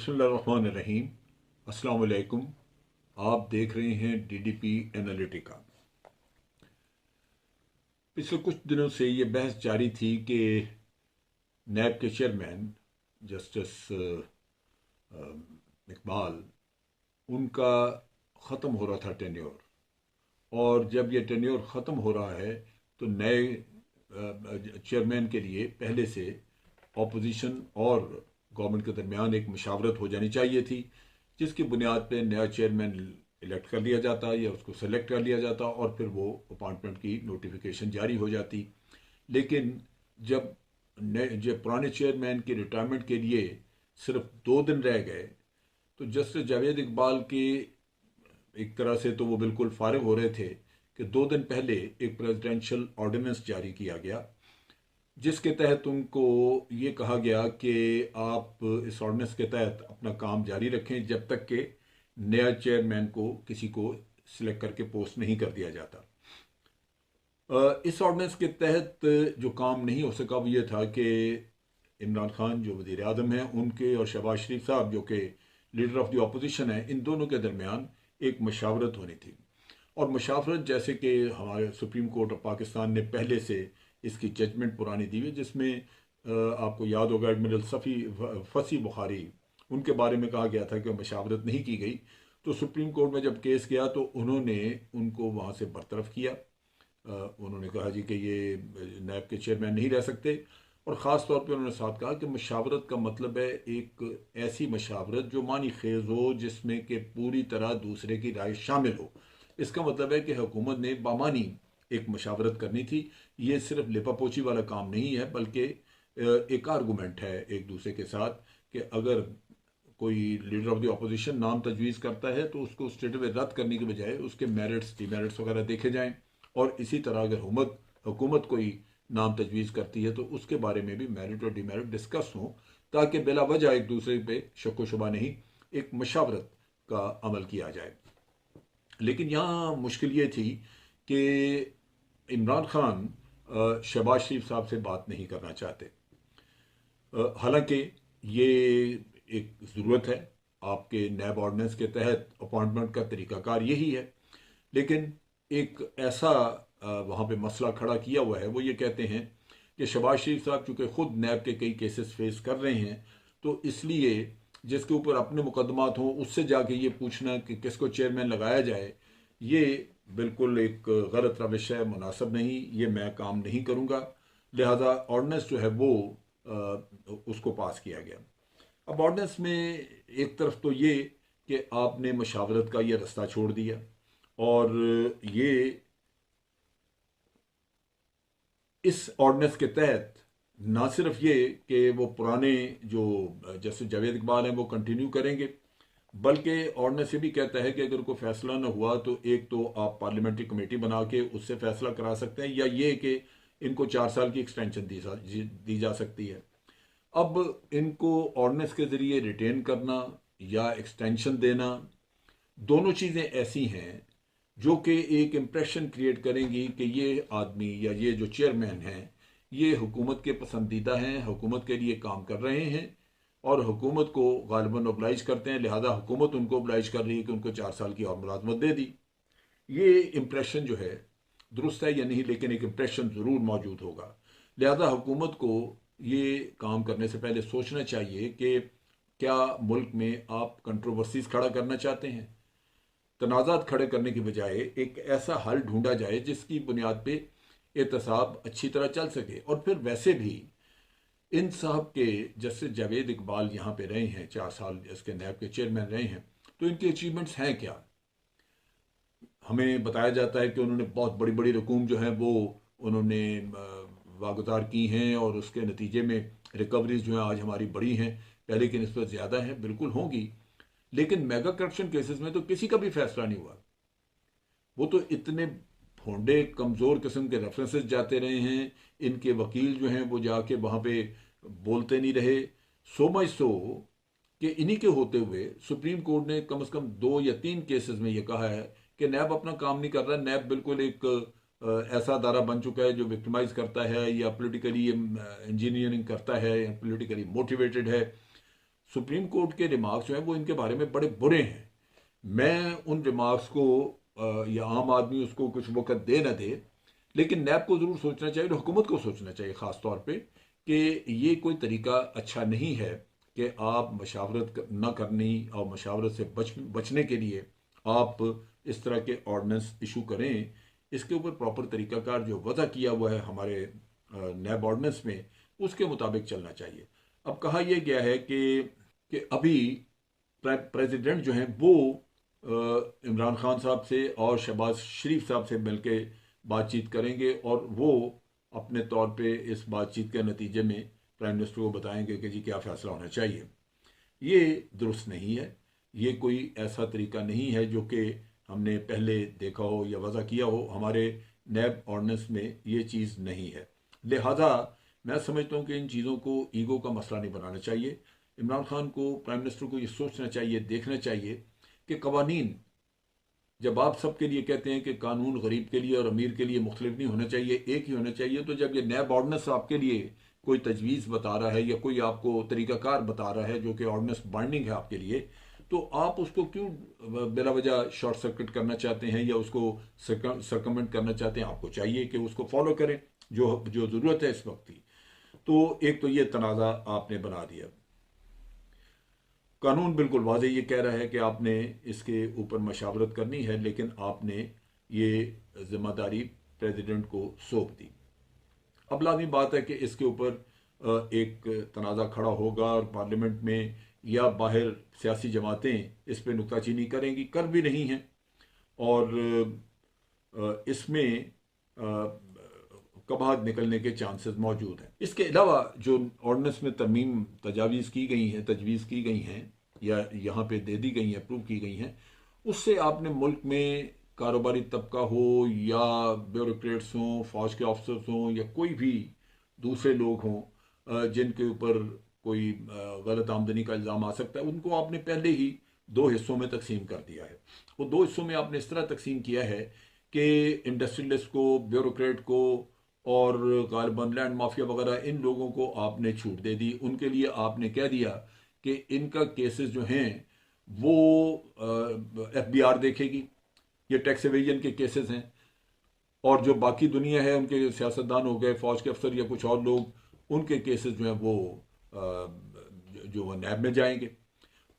बिस्मिल्लाहिर्रहमानिर्रहीम। अस्सलाम वालेकुम। आप देख रहे हैं डीडीपी एनालिटिका। पिछले कुछ दिनों से ये बहस जारी थी कि नैब के चेयरमैन जस्टिस इकबाल, उनका ख़त्म हो रहा था टेन्योर, और जब ये टेन्योर ख़त्म हो रहा है तो नए चेयरमैन के लिए पहले से ऑपोजिशन और गवर्नमेंट के दरमियान एक मशावरत हो जानी चाहिए थी, जिसकी बुनियाद पर नया चेयरमैन इलेक्ट कर लिया जाता या उसको सेलेक्ट कर लिया जाता और फिर वो अपॉइंटमेंट की नोटिफिकेशन जारी हो जाती। लेकिन जब जब पुराने चेयरमैन की रिटायरमेंट के लिए सिर्फ 2 दिन रह गए तो जस्टिस जावेद इकबाल की एक तरह से तो वो बिल्कुल फारिग हो रहे थे कि 2 दिन पहले एक प्रेसिडेंशियल ऑर्डिनेंस जारी किया गया, जिसके तहत उनको ये कहा गया कि आप इस ऑर्डिनेंस के तहत अपना काम जारी रखें जब तक कि नया चेयरमैन को किसी को सिलेक्ट करके पोस्ट नहीं कर दिया जाता। इस ऑर्डिनेंस के तहत जो काम नहीं हो सका वो ये था कि इमरान खान जो वज़ीर आज़म हैं उनके और शहबाज शरीफ साहब जो कि लीडर ऑफ द अपोजिशन है, इन दोनों के दरमियान एक मशावरत होनी थी। और मशावरत जैसे कि हमारे सुप्रीम कोर्ट ऑफ पाकिस्तान ने पहले से इसकी जजमेंट पुरानी दी हुई, जिसमें आपको याद होगा एडमिरल फसी बुखारी, उनके बारे में कहा गया था कि मशावरत नहीं की गई। तो सुप्रीम कोर्ट में जब केस गया तो उन्होंने उनको वहाँ से बरतरफ किया। उन्होंने कहा जी कि ये नैब के चेयरमैन नहीं रह सकते, और ख़ास तौर पे उन्होंने साथ कहा कि मशावरत का मतलब है एक ऐसी मशावरत जो मानी खेज हो, जिसमें कि पूरी तरह दूसरे की राय शामिल हो। इसका मतलब है कि हुकूमत ने बामानी एक मशावरत करनी थी। ये सिर्फ लिपापोची वाला काम नहीं है, बल्कि एक आर्गूमेंट है एक दूसरे के साथ कि अगर कोई लीडर ऑफ द अपोजिशन नाम तजवीज़ करता है तो उसको स्ट्रेट अवे रद्द करने के बजाय उसके मेरिट्स डिमेरिट्स वगैरह देखे जाएं, और इसी तरह अगर हुकूमत कोई नाम तजवीज़ करती है तो उसके बारे में भी मेरिट और डिमेरिट डिस्कस हो, ताकि बिला वजह एक दूसरे पे शक व शुबा नहीं, एक मशावरत का अमल किया जाए। लेकिन यहाँ मुश्किल ये थी कि इमरान खान शहबाज शरीफ साहब से बात नहीं करना चाहते। हालांकि ये एक ज़रूरत है, आपके नैब ऑर्डिनेंस के तहत अपॉइंटमेंट का तरीकाकार यही है। लेकिन एक ऐसा वहाँ पे मसला खड़ा किया हुआ है, वो ये कहते हैं कि शहबाज शरीफ साहब चूँकि ख़ुद नैब के कई केसेस फेस कर रहे हैं, तो इसलिए जिसके ऊपर अपने मुकदमात हों उससे जाके ये पूछना कि किसको चेयरमैन लगाया जाए, ये बिल्कुल एक गलत रविश है, मुनासिब नहीं, ये मैं काम नहीं करूँगा। लिहाजा ऑर्डिनेंस जो है वो उसको पास किया गया। अब ऑर्डिनेंस में एक तरफ तो ये कि आपने मशावरत का ये रास्ता छोड़ दिया, और ये इस ऑर्डिनेंस के तहत ना सिर्फ ये कि वो पुराने जो जैसे जावेद इकबाल हैं वो कंटिन्यू करेंगे, बल्कि ऑर्डिनेंस ये भी कहता है कि अगर कोई फैसला ना हुआ तो एक तो आप पार्लियामेंट्री कमेटी बना के उससे फैसला करा सकते हैं, या ये कि इनको 4 साल की एक्सटेंशन दी जा सकती है। अब इनको ऑर्डिनेंस के ज़रिए रिटेन करना या एक्सटेंशन देना, दोनों चीज़ें ऐसी हैं जो कि एक इम्प्रेशन क्रिएट करेंगी कि ये आदमी या ये जो चेयरमैन हैं ये हुकूमत के पसंदीदा हैं, हुकूमत के लिए काम कर रहे हैं और हुकूमत को गालिबन ओबलाइज करते हैं, लिहाजा हुकूमत उनको ओबलाइज कर रही है कि उनको 4 साल की और मुलाजमत दे दी। ये इम्प्रेशन जो है दुरुस्त है या नहीं, लेकिन एक इम्प्रेशन ज़रूर मौजूद होगा। लिहाजा हुकूमत को ये काम करने से पहले सोचना चाहिए कि क्या मुल्क में आप कंट्रोवर्सीज खड़ा करना चाहते हैं। तनाज़ात खड़े करने की बजाय एक ऐसा हल ढूंढा जाए जिसकी बुनियाद पे एहतसाब अच्छी तरह चल सके। और फिर वैसे भी इन साहब के जस्टिस जावेद इकबाल यहाँ पे रहे हैं 4 साल, इसके नैब के चेयरमैन रहे हैं, तो इनकी अचीवमेंट्स हैं क्या। हमें बताया जाता है कि उन्होंने बहुत बड़ी बड़ी रकूम जो है वो उन्होंने वागुजार की हैं, और उसके नतीजे में रिकवरीज जो हैं आज हमारी बड़ी हैं, पहले की निस्बत ज़्यादा हैं, बिल्कुल होंगी। लेकिन मेगा करप्शन केसेस में तो किसी का भी फैसला नहीं हुआ। वो तो इतने भोंडे कमज़ोर किस्म के रेफरेंसेस जाते रहे हैं, इनके वकील जो हैं वो जाके वहाँ पे बोलते नहीं रहे। सो मच सो कि इन्हीं के होते हुए सुप्रीम कोर्ट ने कम से कम 2 या 3 केसेस में ये कहा है कि नैब अपना काम नहीं कर रहा। नैब बिल्कुल एक ऐसा अदारा बन चुका है जो विक्टिमाइज करता है या पोलिटिकली इंजीनियरिंग करता है या पोलिटिकली मोटिवेटेड है। सुप्रीम कोर्ट के रिमार्क्स जो हैं वो इनके बारे में बड़े बुरे हैं। मैं उन रिमार्क्स को या आम आदमी उसको कुछ वक्त दे ना दे, लेकिन नैब को ज़रूर सोचना चाहिए और हुकूमत को सोचना चाहिए ख़ास तौर पे कि ये कोई तरीका अच्छा नहीं है कि आप मशावरत न करनी और मशावरत से बचने के लिए आप इस तरह के ऑर्डनेंस इशू करें। इसके ऊपर प्रॉपर तरीकाकार जो वज़ा किया हुआ है हमारे नैब ऑर्डनेंस में, उसके मुताबिक चलना चाहिए। अब कहा यह गया है कि अभी प्रेसिडेंट जो हैं वो इमरान खान साहब से और शहबाज शरीफ साहब से मिलके बातचीत करेंगे और वो अपने तौर पे इस बातचीत के नतीजे में प्राइम मिनिस्टर को बताएंगे कि जी क्या फ़ैसला होना चाहिए। ये दुरुस्त नहीं है, ये कोई ऐसा तरीका नहीं है जो कि हमने पहले देखा हो या वज़ा किया हो। हमारे नैब ऑर्डिनेंस में ये चीज़ नहीं है। लिहाजा मैं समझता हूँ कि इन चीज़ों को ईगो का मसला नहीं बनाना चाहिए। इमरान खान को, प्राइम मिनिस्टर को ये सोचना चाहिए, देखना चाहिए कि कवानीन, जब आप सबके लिए कहते हैं कि कानून गरीब के लिए और अमीर के लिए मुख्तलिफ नहीं होना चाहिए, एक ही होना चाहिए, तो जब ये नैब ऑर्डिनेंस आपके लिए कोई तजवीज़ बता रहा है या कोई आपको तरीकाकार बता रहा है जो कि ऑर्डिनेंस बाइंडिंग है आपके लिए, तो आप उसको क्यों बिला वजह शॉर्ट सर्किट करना चाहते हैं या उसको सर्कमेंट करना चाहते हैं? आपको चाहिए कि उसको फॉलो करें जो जो ज़रूरत है इस वक्त की। तो एक तो ये तनाज़ा आपने बना दिया। कानून बिल्कुल वाज़ेह ये कह रहा है कि आपने इसके ऊपर मशावरत करनी है, लेकिन आपने ये जिम्मेदारी प्रेसिडेंट को सौंप दी। अब लाज़मी बात है कि इसके ऊपर एक तनाज़ा खड़ा होगा और पार्लियामेंट में या बाहर सियासी जमातें इस पर नुक्ताचीनी करेंगी, कर भी रही हैं, और इसमें कबाहत निकलने के चांसेस मौजूद हैं। इसके अलावा जो ऑर्डिनेंस में तरमीम तजवीज़ की गई हैं या यहाँ पे दे दी गई हैं, अप्रूव की गई हैं, उससे आपने मुल्क में कारोबारी तबका हो या ब्यूरोक्रेट्स हों, फौज के ऑफिसर्स हों या कोई भी दूसरे लोग हों जिनके ऊपर कोई गलत आमदनी का इल्ज़ाम आ सकता है, उनको आपने पहले ही दो हिस्सों में तकसीम कर दिया है। वो दो हिस्सों में आपने इस तरह तकसीम किया है कि इंडस्ट्रियलिस्ट को, ब्यूरोक्रेट को और गालिबन लैंड माफिया वगैरह इन लोगों को आपने छूट दे दी। उनके लिए आपने कह दिया कि इनका केसेस जो हैं वो FBI देखेगी, ये टैक्स एवेजन के केसेस हैं, और जो बाकी दुनिया है उनके सियासतदान हो गए, फौज के अफसर या कुछ और लोग, उनके केसेस जो हैं वो जो नैब में जाएंगे।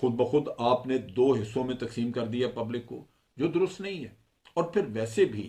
खुद ब खुद आपने दो हिस्सों में तकसीम कर दिया पब्लिक को, जो दुरुस्त नहीं है। और फिर वैसे भी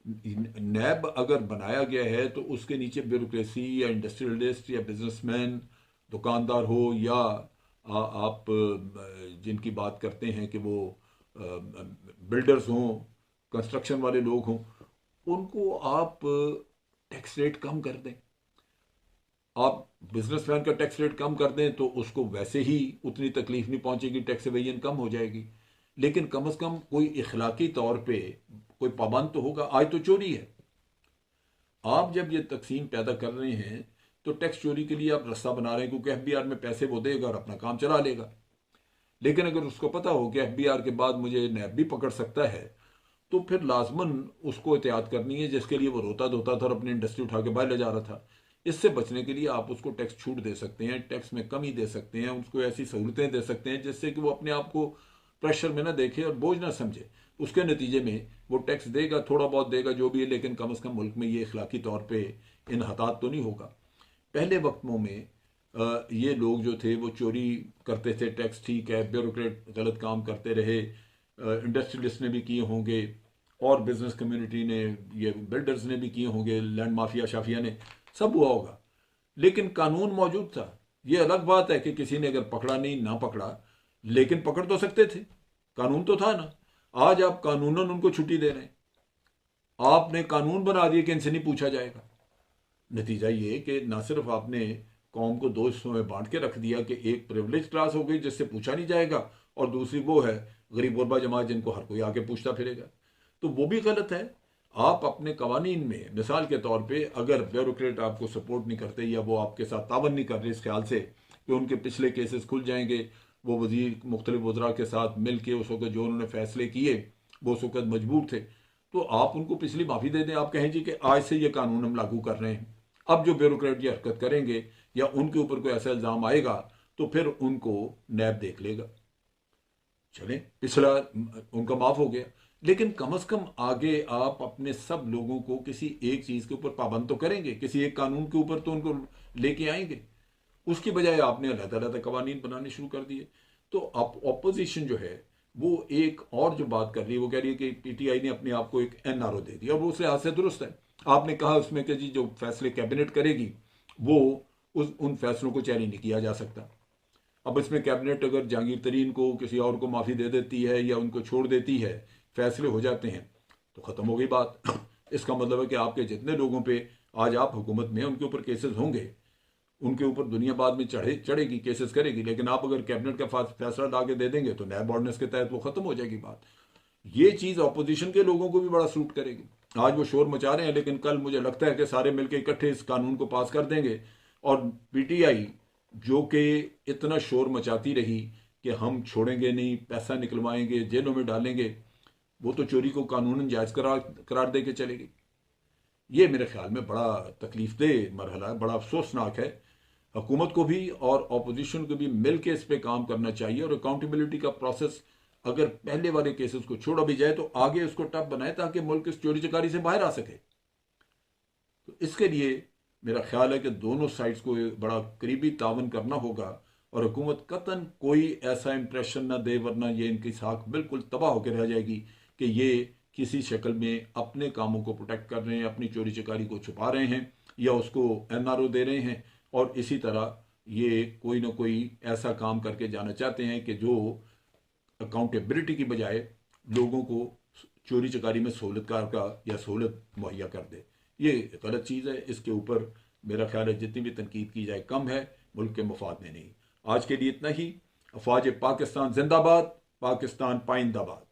नैब अगर बनाया गया है तो उसके नीचे ब्यूरोक्रेसी या इंडस्ट्रियलिस्ट या बिजनेसमैन, दुकानदार हो या आप जिनकी बात करते हैं कि वो बिल्डर्स हों, कंस्ट्रक्शन वाले लोग हों, उनको आप टैक्स रेट कम कर दें। आप बिजनेसमैन का टैक्स रेट कम कर दें तो उसको वैसे ही उतनी तकलीफ नहीं पहुंचेगी, टैक्स एवेजन कम हो जाएगी। लेकिन कम से कम कोई इखलाकी तौर पे कोई पाबंद तो होगा। आज तो चोरी है। आप जब ये तकसीम पैदा कर रहे हैं तो टैक्स चोरी के लिए आप रास्ता बना रहे हैं, क्योंकि FBI में पैसे वो देगा और अपना काम चला लेगा। लेकिन अगर उसको पता हो कि FBI के बाद मुझे नैब भी पकड़ सकता है, तो फिर लाजमन उसको एहतियात करनी है, जिसके लिए वो रोता धोता था और अपनी इंडस्ट्री उठा के बाहर ले जा रहा था। इससे बचने के लिए आप उसको टैक्स छूट दे सकते हैं, टैक्स में कमी दे सकते हैं, उसको ऐसी सहूलतें दे सकते हैं जिससे कि वो अपने आप को प्रेशर में ना देखे और बोझ ना समझे। उसके नतीजे में वो टैक्स देगा, थोड़ा बहुत देगा जो भी है, लेकिन कम से कम मुल्क में ये इखलाकी तौर पे इनहतात तो नहीं होगा। पहले वक्तों में ये लोग जो थे वो चोरी करते थे, टैक्स ठीक है, ब्यूरोक्रेट गलत काम करते रहे, इंडस्ट्रियलिस्ट ने भी किए होंगे और बिजनेस कम्युनिटी ने, ये बिल्डर्स ने भी किए होंगे, लैंड माफिया शाफिया ने, सब हुआ होगा। लेकिन कानून मौजूद था। ये अलग बात है कि किसी ने अगर पकड़ा नहीं, ना पकड़ा, लेकिन पकड़ तो सकते थे, कानून तो था ना। आज आप कानूनन उनको छुट्टी दे रहे हैं। आपने कानून बना दिए कि इनसे नहीं पूछा जाएगा। नतीजा ये कि ना सिर्फ आपने कौम को दो हिस्सों में बांट के रख दिया कि एक प्रिविलेज क्लास हो गई जिससे पूछा नहीं जाएगा, और दूसरी वो है गरीब गुरबा जमात जिनको हर कोई आके पूछता फिरेगा। तो वो भी गलत है। आप अपने कवानीन में, मिसाल के तौर पे, अगर ब्यूरोक्रेट आपको सपोर्ट नहीं करते या वो आपके साथ तावन नहीं कर रहे इस ख्याल से कि उनके पिछले केसेस खुल जाएंगे, वो वजीर मुख्तलिफ वज़रा के साथ मिल के उस वक्त जो उन्होंने फैसले किए वो उस वक्त मजबूर थे, तो आप उनको पिछली माफ़ी दे दें। आप कहें जी कि आज से ये कानून हम लागू कर रहे हैं। अब जो ब्यूरोक्रेट ये हरकत करेंगे या उनके ऊपर कोई ऐसा इल्ज़ाम आएगा तो फिर उनको नैब देख लेगा। चलें, पिछला उनका माफ हो गया, लेकिन कम से कम आगे आप अपने सब लोगों को किसी एक चीज के ऊपर पाबंद तो करेंगे, किसी एक कानून के ऊपर तो उनको लेके आएंगे। उसकी बजाय आपने अलग-अलग कवानीन बनाने शुरू कर दिए। तो ऑपोजिशन जो है वो एक और जो बात कर रही है, वो कह रही है कि पीटीआई ने अपने आप को एक एनआरओ दे दिया, और वो उस लिहाज से दुरुस्त है। आपने कहा उसमें कि जी जो फैसले कैबिनेट करेगी वो उन फैसलों को चैलेंज नहीं किया जा सकता। अब इसमें कैबिनेट अगर जहांगीर तरीन को किसी और को माफ़ी दे देती है या उनको छोड़ देती है, फैसले हो जाते हैं, तो ख़त्म हो गई बात। इसका मतलब है कि आपके जितने लोगों पे आज आप हुकूमत में उनके ऊपर केसेस होंगे, उनके ऊपर दुनिया बाद में चढ़ेगी, केसेस करेगी, लेकिन आप अगर कैबिनेट का फैसला ला के दे देंगे तो नैब ऑर्डिनेंस के तहत वो ख़त्म हो जाएगी बात। ये चीज़ अपोजिशन के लोगों को भी बड़ा सूट करेगी। आज वो शोर मचा रहे हैं, लेकिन कल मुझे लगता है कि सारे मिलकर इकट्ठे इस कानून को पास कर देंगे। और पीटीआई जो कि इतना शोर मचाती रही कि हम छोड़ेंगे नहीं, पैसा निकलवाएंगे, जेलों में डालेंगे, वो तो चोरी को कानूनन जायज़ करार दे के चलेगी। ये मेरे ख्याल में बड़ा तकलीफ देह मरहला है, बड़ा अफसोसनाक है। हुकूमत को भी और अपोजिशन को भी मिल के इस पे काम करना चाहिए, और अकाउंटेबिलिटी का प्रोसेस अगर पहले वाले केसेस को छोड़ा भी जाए तो आगे उसको टफ बनाए ताकि मुल्क इस चोरी चकारी से बाहर आ सके। तो इसके लिए मेरा ख्याल है कि दोनों साइड्स को बड़ा करीबी तावन करना होगा, और हुकूमत कतन कोई ऐसा इंप्रेशन ना दे, वरना ये इनकी साख बिल्कुल तबाह होकर रह जाएगी कि ये किसी शक्ल में अपने कामों को प्रोटेक्ट कर रहे हैं, अपनी चोरी चकारी को छुपा रहे हैं या उसको एनआरओ दे रहे हैं, और इसी तरह ये कोई ना कोई ऐसा काम करके जाना चाहते हैं कि जो अकाउंटेबिलिटी की बजाय लोगों को चोरी चकारी में सहूलतकार का या सहूलत मुहैया कर दे। ये गलत चीज़ है, इसके ऊपर मेरा ख्याल है जितनी भी तनकीद की जाए कम है, मुल्क के मफाद में नहीं। आज के लिए इतना ही। अफवाज पाकिस्तान जिंदाबाद, पाकिस्तान पाइंदाबाद।